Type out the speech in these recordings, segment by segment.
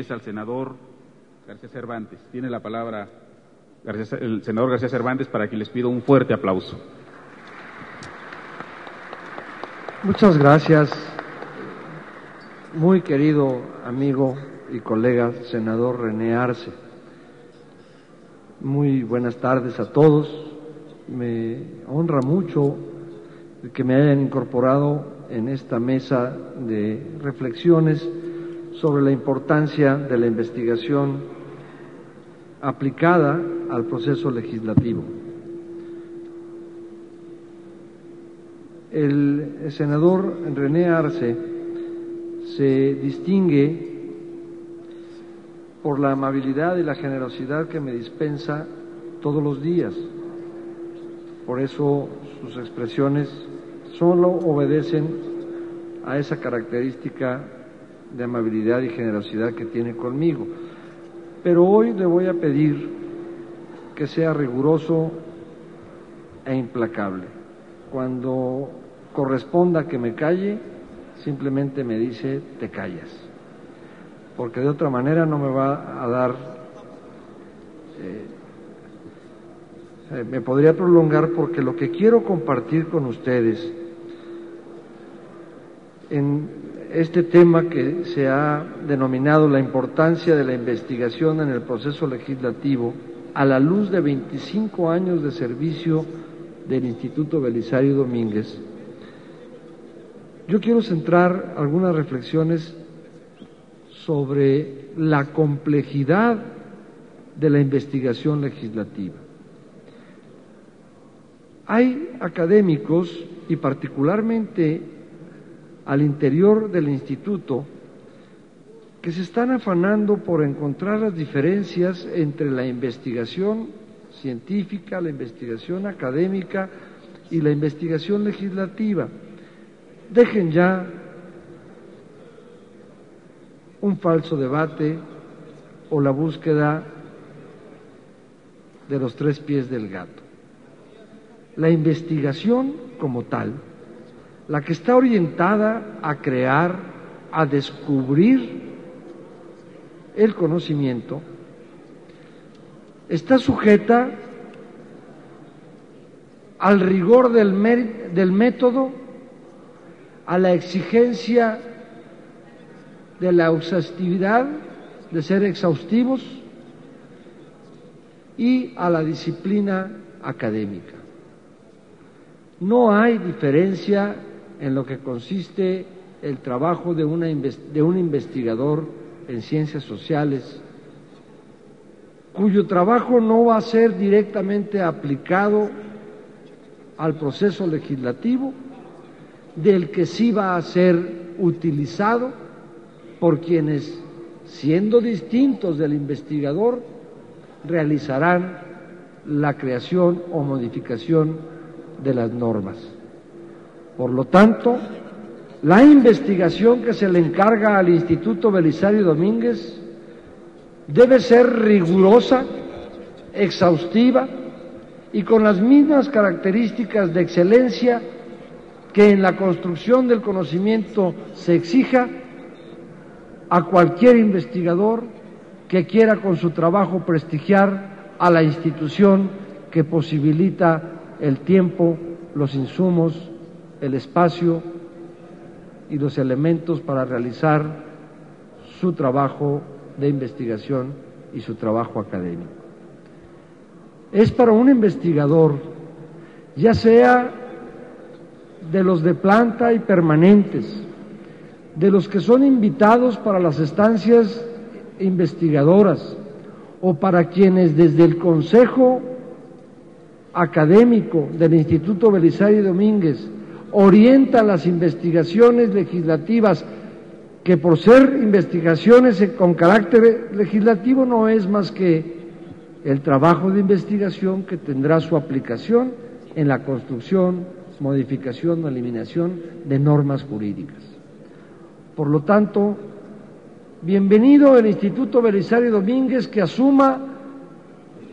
es al senador García Cervantes. Tiene la palabra el senador García Cervantes, para quien les pido un fuerte aplauso. Muchas gracias, muy querido amigo y colega senador René Arce. Muy buenas tardes a todos. Me honra mucho que me hayan incorporado en esta mesa de reflexiones sobre la importancia de la investigación aplicada al proceso legislativo. El senador René Arce se distingue por la amabilidad y la generosidad que me dispensa todos los días. Por eso sus expresiones solo obedecen a esa característica de amabilidad y generosidad que tiene conmigo. Pero hoy le voy a pedir que sea riguroso e implacable. Cuando corresponda que me calle, simplemente me dice: te callas, porque de otra manera no me va a dar, me podría prolongar, porque lo que quiero compartir con ustedes en este tema que se ha denominado la importancia de la investigación en el proceso legislativo, a la luz de 25 años de servicio del Instituto Belisario Domínguez, yo quiero centrar algunas reflexiones sobre la complejidad de la investigación legislativa. Hay académicos, y particularmente al interior del instituto, que se están afanando por encontrar las diferencias entre la investigación científica, la investigación académica y la investigación legislativa. Dejen ya un falso debate o la búsqueda de los tres pies del gato. La investigación como tal, la que está orientada a crear, a descubrir el conocimiento, está sujeta al rigor del método, a la exigencia de la exhaustividad, de ser exhaustivos, y a la disciplina académica. No hay diferencia en lo que consiste el trabajo de un investigador en ciencias sociales, cuyo trabajo no va a ser directamente aplicado al proceso legislativo, del que sí va a ser utilizado por quienes, siendo distintos del investigador, realizarán la creación o modificación de las normas. Por lo tanto, la investigación que se le encarga al Instituto Belisario Domínguez debe ser rigurosa, exhaustiva y con las mismas características de excelencia que en la construcción del conocimiento se exija a cualquier investigador que quiera con su trabajo prestigiar a la institución que posibilita el tiempo, los insumos, el espacio y los elementos para realizar su trabajo de investigación y su trabajo académico. Es para un investigador, ya sea de los de planta y permanentes, de los que son invitados para las estancias investigadoras, o para quienes desde el Consejo Académico del Instituto Belisario Domínguez orientan las investigaciones legislativas, que por ser investigaciones con carácter legislativo no es más que el trabajo de investigación que tendrá su aplicación en la construcción, modificación o eliminación de normas jurídicas. Por lo tanto, bienvenido el Instituto Belisario Domínguez, que asuma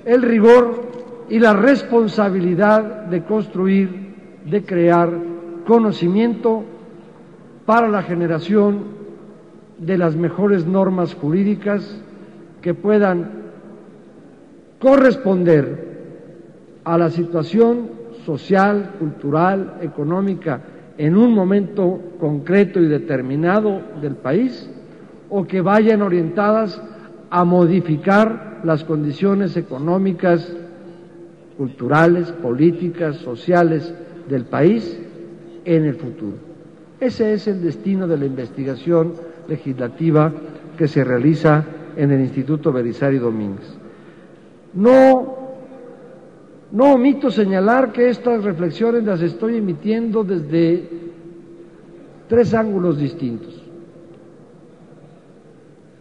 el rigor y la responsabilidad de construir, de crear conocimiento para la generación de las mejores normas jurídicas que puedan corresponder a la situación social, cultural, económica en un momento concreto y determinado del país, o que vayan orientadas a modificar las condiciones económicas, culturales, políticas, sociales del país en el futuro. Ese es el destino de la investigación legislativa que se realiza en el Instituto Belisario Domínguez. No omito señalar que estas reflexiones las estoy emitiendo desde tres ángulos distintos.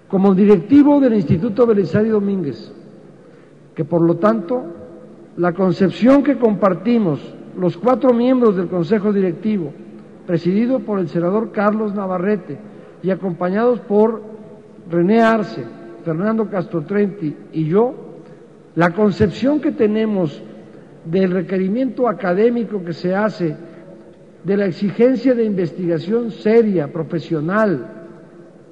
Como directivo del Instituto Belisario Domínguez, que por lo tanto la concepción que compartimos los 4 miembros del Consejo Directivo, presidido por el senador Carlos Navarrete y acompañados por René Arce, Fernando Castrotrenti y yo, la concepción que tenemos del requerimiento académico que se hace, de la exigencia de investigación seria, profesional,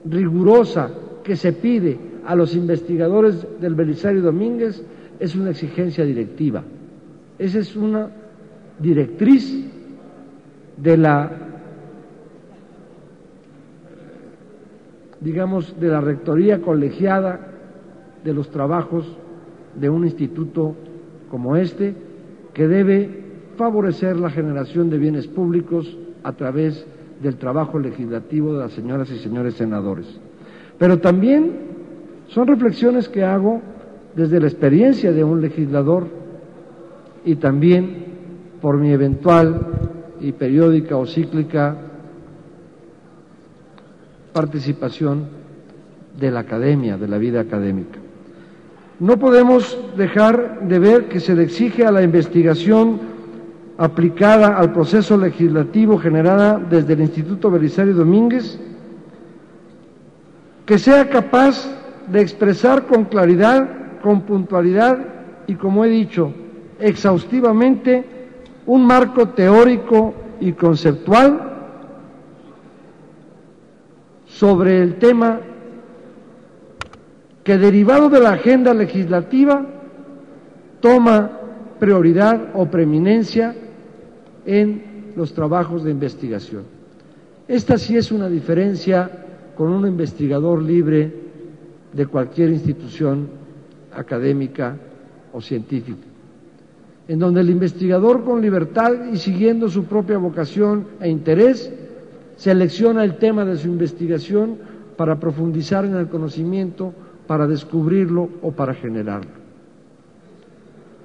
rigurosa, que se pide a los investigadores del Belisario Domínguez, es una exigencia directiva. Esa es una directriz de la, digamos, de la rectoría colegiada de los trabajos de un instituto como este, que debe favorecer la generación de bienes públicos a través del trabajo legislativo de las señoras y señores senadores. Pero también son reflexiones que hago desde la experiencia de un legislador y también por mi eventual y periódica o cíclica participación de la academia, de la vida académica. No podemos dejar de ver que se le exige a la investigación aplicada al proceso legislativo generada desde el Instituto Belisario Domínguez que sea capaz de expresar con claridad, con puntualidad y, como he dicho, exhaustivamente un marco teórico y conceptual sobre el tema que, derivado de la agenda legislativa, toma prioridad o preeminencia en los trabajos de investigación. Esta sí es una diferencia con un investigador libre de cualquier institución académica o científica, en donde el investigador con libertad y siguiendo su propia vocación e interés selecciona el tema de su investigación para profundizar en el conocimiento, para descubrirlo o para generarlo.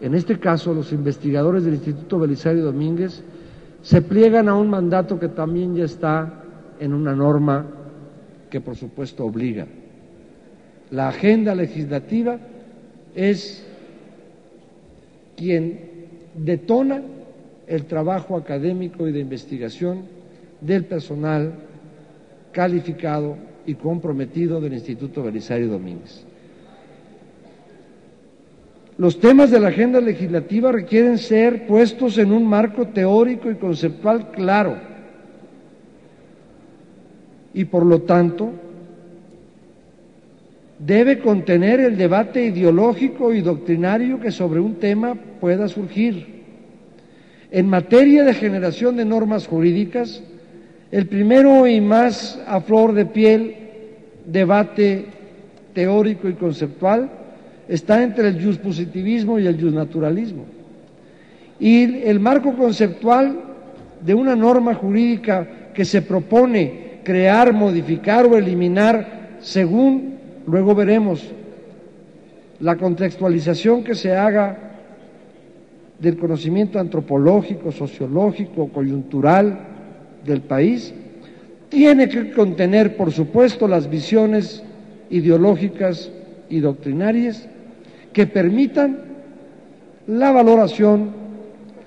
En este caso, los investigadores del Instituto Belisario Domínguez se pliegan a un mandato que también ya está en una norma que por supuesto obliga. La agenda legislativa es quien detona el trabajo académico y de investigación del personal calificado y comprometido del Instituto Belisario Domínguez. Los temas de la agenda legislativa requieren ser puestos en un marco teórico y conceptual claro y, por lo tanto, debe contener el debate ideológico y doctrinario que sobre un tema pueda surgir. En materia de generación de normas jurídicas, el primero y más a flor de piel debate teórico y conceptual está entre el juspositivismo y el jusnaturalismo. Y el marco conceptual de una norma jurídica que se propone crear, modificar o eliminar según, luego veremos, la contextualización que se haga del conocimiento antropológico, sociológico, coyuntural del país, tiene que contener, por supuesto, las visiones ideológicas y doctrinarias que permitan la valoración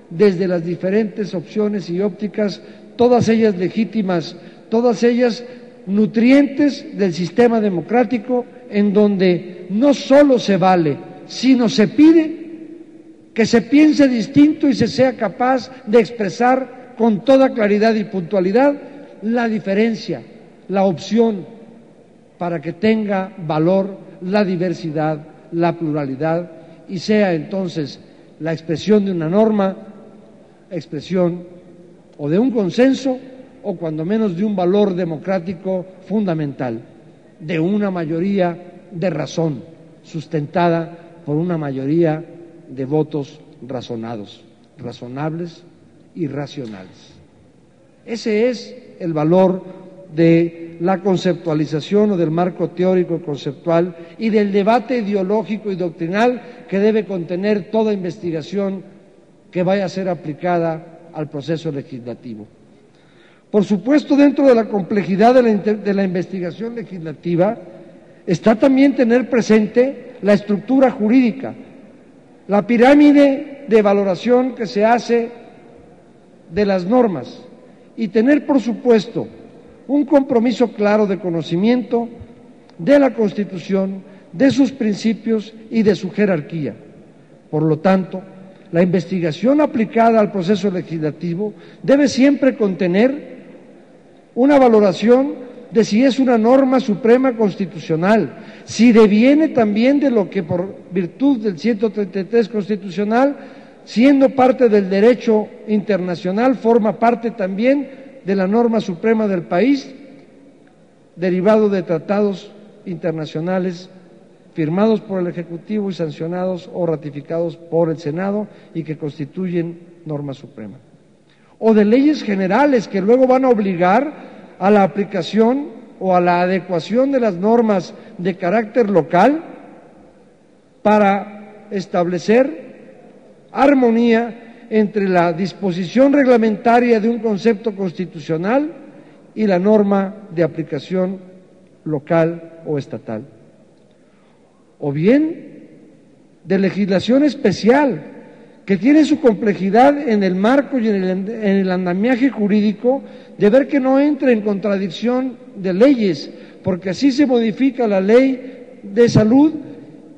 desde las diferentes opciones y ópticas, todas ellas legítimas, todas ellas nutrientes del sistema democrático, en donde no solo se vale, sino se pide que se piense distinto y se sea capaz de expresar con toda claridad y puntualidad la diferencia, la opción, para que tenga valor la diversidad, la pluralidad y sea entonces la expresión de una norma, expresión o de un consenso o cuando menos de un valor democrático fundamental, de una mayoría de razón, sustentada por una mayoría de votos razonados, razonables y racionales. Ese es el valor de la conceptualización o del marco teórico conceptual y del debate ideológico y doctrinal que debe contener toda investigación que vaya a ser aplicada al proceso legislativo. Por supuesto, dentro de la complejidad de la investigación legislativa está también tener presente la estructura jurídica, la pirámide de valoración que se hace de las normas y tener, por supuesto, un compromiso claro de conocimiento de la Constitución, de sus principios y de su jerarquía. Por lo tanto, la investigación aplicada al proceso legislativo debe siempre contener una valoración de si es una norma suprema constitucional, si deviene también de lo que por virtud del 133 constitucional, siendo parte del derecho internacional, forma parte también de la norma suprema del país, derivado de tratados internacionales firmados por el Ejecutivo y sancionados o ratificados por el Senado y que constituyen norma suprema. O de leyes generales que luego van a obligar a la aplicación o a la adecuación de las normas de carácter local para establecer armonía entre la disposición reglamentaria de un concepto constitucional y la norma de aplicación local o estatal. O bien de legislación especial que tiene su complejidad en el marco y en el andamiaje jurídico de ver que no entre en contradicción de leyes, porque así se modifica la ley de salud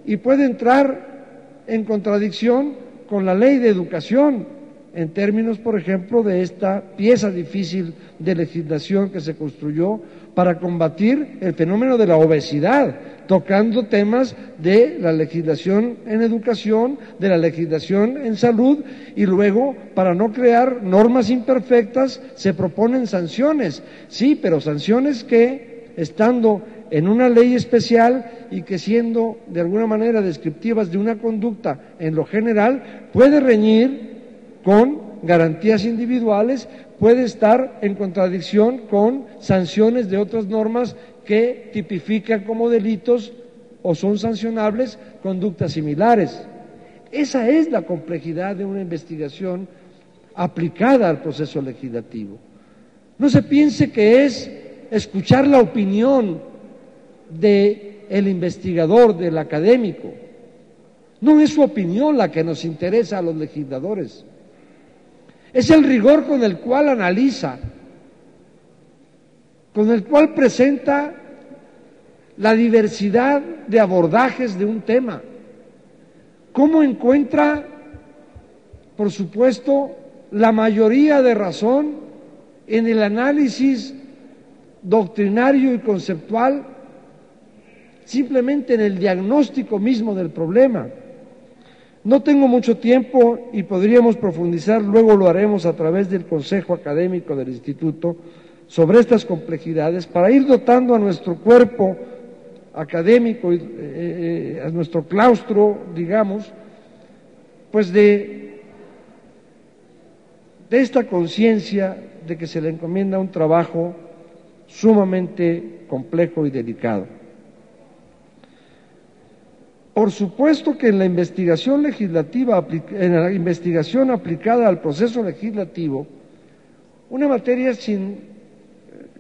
y puede entrar en contradicción con la ley de educación, en términos, por ejemplo, de esta pieza difícil de legislación que se construyó para combatir el fenómeno de la obesidad, tocando temas de la legislación en educación, de la legislación en salud, y luego, para no crear normas imperfectas, se proponen sanciones. Sí, pero sanciones que, estando en una ley especial y que siendo de alguna manera descriptivas de una conducta en lo general, puede reñir con garantías individuales, puede estar en contradicción con sanciones de otras normas que tipifican como delitos o son sancionables conductas similares. Esa es la complejidad de una investigación aplicada al proceso legislativo. No se piense que es escuchar la opinión del investigador, del académico. No es su opinión la que nos interesa a los legisladores. Es el rigor con el cual analiza, con el cual presenta la diversidad de abordajes de un tema. ¿Cómo encuentra, por supuesto, la mayoría de razón en el análisis doctrinario y conceptual, simplemente en el diagnóstico mismo del problema? No tengo mucho tiempo y podríamos profundizar, luego lo haremos a través del Consejo Académico del Instituto, sobre estas complejidades para ir dotando a nuestro cuerpo académico, a nuestro claustro, digamos, pues de esta conciencia de que se le encomienda un trabajo sumamente complejo y delicado. Por supuesto que en la investigación legislativa, en la investigación aplicada al proceso legislativo, una materia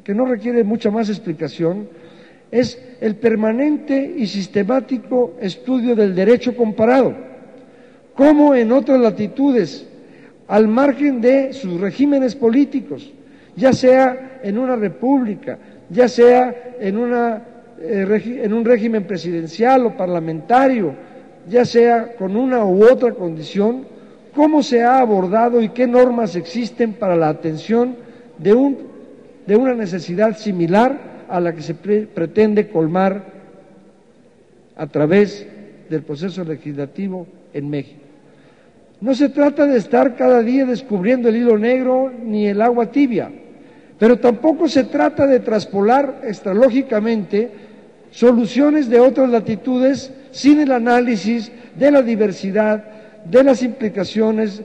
que no requiere mucha más explicación es el permanente y sistemático estudio del derecho comparado, como en otras latitudes, al margen de sus regímenes políticos, ya sea en una república, ya sea en un régimen presidencial o parlamentario, ya sea con una u otra condición, cómo se ha abordado y qué normas existen para la atención de una necesidad similar a la que se pretende colmar a través del proceso legislativo en México. No se trata de estar cada día descubriendo el hilo negro ni el agua tibia, pero tampoco se trata de traspolar extralógicamente soluciones de otras latitudes sin el análisis de la diversidad, de las implicaciones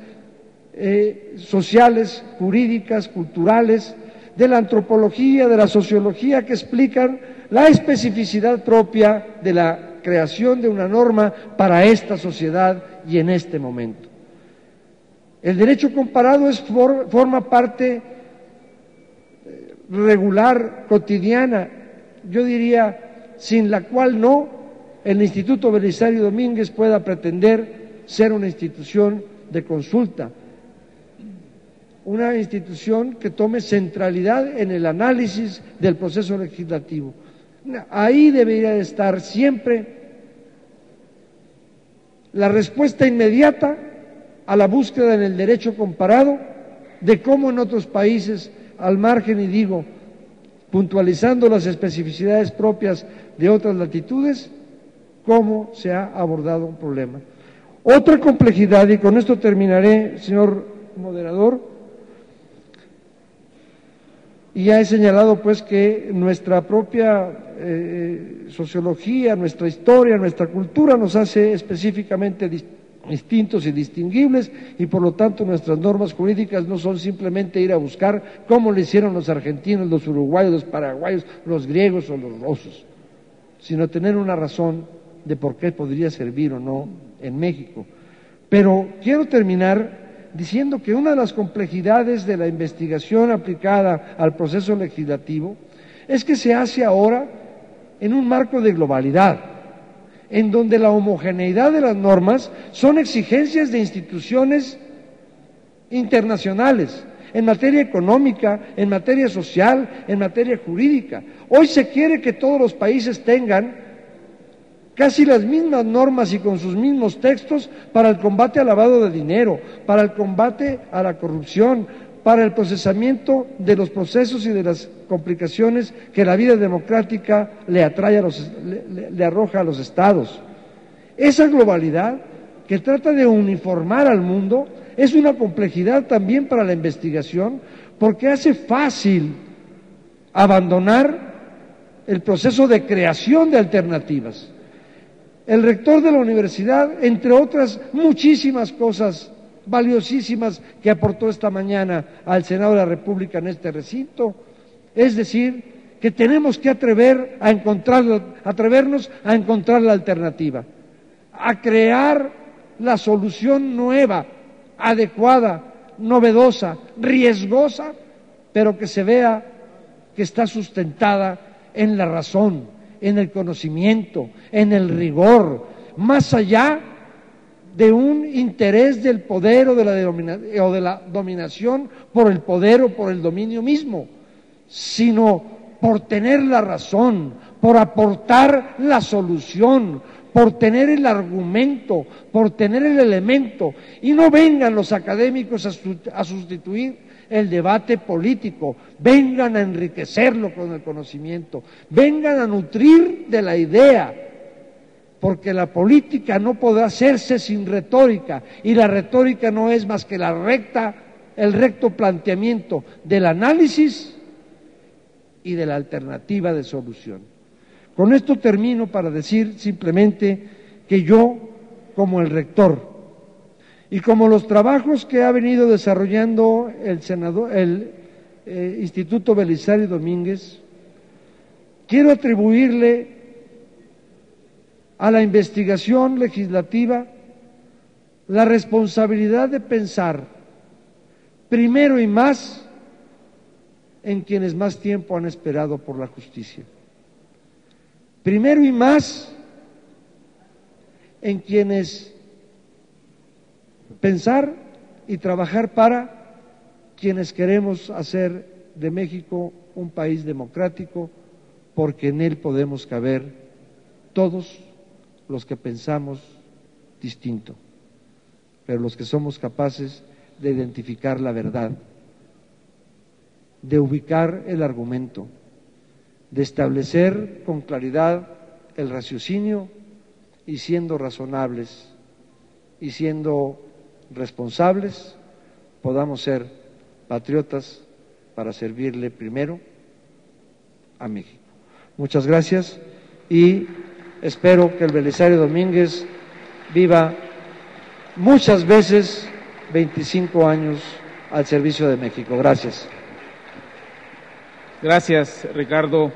sociales, jurídicas, culturales, de la antropología, de la sociología que explican la especificidad propia de la creación de una norma para esta sociedad y en este momento. El derecho comparado forma parte regular, cotidiana, yo diría, sin la cual el Instituto Belisario Domínguez pueda pretender ser una institución de consulta, una institución que tome centralidad en el análisis del proceso legislativo. Ahí debería de estar siempre la respuesta inmediata a la búsqueda en el derecho comparado de cómo en otros países, al margen, y digo, puntualizando las especificidades propias de otras latitudes, cómo se ha abordado un problema. Otra complejidad, y con esto terminaré, señor moderador, y ya he señalado pues que nuestra propia sociología, nuestra historia, nuestra cultura nos hace específicamente distintos y distinguibles, y por lo tanto nuestras normas jurídicas no son simplemente ir a buscar cómo lo hicieron los argentinos, los uruguayos, los paraguayos, los griegos o los rusos, sino tener una razón de por qué podría servir o no en México. Pero quiero terminar diciendo que una de las complejidades de la investigación aplicada al proceso legislativo es que se hace ahora en un marco de globalidad, en donde la homogeneidad de las normas son exigencias de instituciones internacionales, en materia económica, en materia social, en materia jurídica. Hoy se quiere que todos los países tengan casi las mismas normas y con sus mismos textos para el combate al lavado de dinero, para el combate a la corrupción, para el procesamiento de los procesos y de las complicaciones que la vida democrática le arroja a los estados. Esa globalidad que trata de uniformar al mundo es una complejidad también para la investigación, porque hace fácil abandonar el proceso de creación de alternativas. El rector de la universidad, entre otras muchísimas cosas valiosísimas que aportó esta mañana al Senado de la República en este recinto, es decir, que tenemos que atrevernos a encontrar la alternativa, a crear la solución nueva, adecuada, novedosa, riesgosa, pero que se vea que está sustentada en la razón, en el conocimiento, en el rigor, más allá de un interés del poder o de la dominación por el poder o por el dominio mismo, sino por tener la razón, por aportar la solución, por tener el argumento, por tener el elemento, y no vengan los académicos a sustituir el debate político, vengan a enriquecerlo con el conocimiento, vengan a nutrir de la idea, porque la política no podrá hacerse sin retórica, y la retórica no es más que el recto planteamiento del análisis y de la alternativa de solución. Con esto termino para decir simplemente que yo, como el rector, y como los trabajos que ha venido desarrollando el Instituto Belisario Domínguez, quiero atribuirle a la investigación legislativa la responsabilidad de pensar primero y más en quienes más tiempo han esperado por la justicia. Primero y más en quienes pensar y trabajar para quienes queremos hacer de México un país democrático, porque en él podemos caber todos los que pensamos distinto, pero los que somos capaces de identificar la verdad, de ubicar el argumento, de establecer con claridad el raciocinio y siendo razonables y siendo responsables, podamos ser patriotas para servirle primero a México. Muchas gracias y espero que el Belisario Domínguez viva muchas veces 25 años al servicio de México. Gracias. Gracias, Ricardo.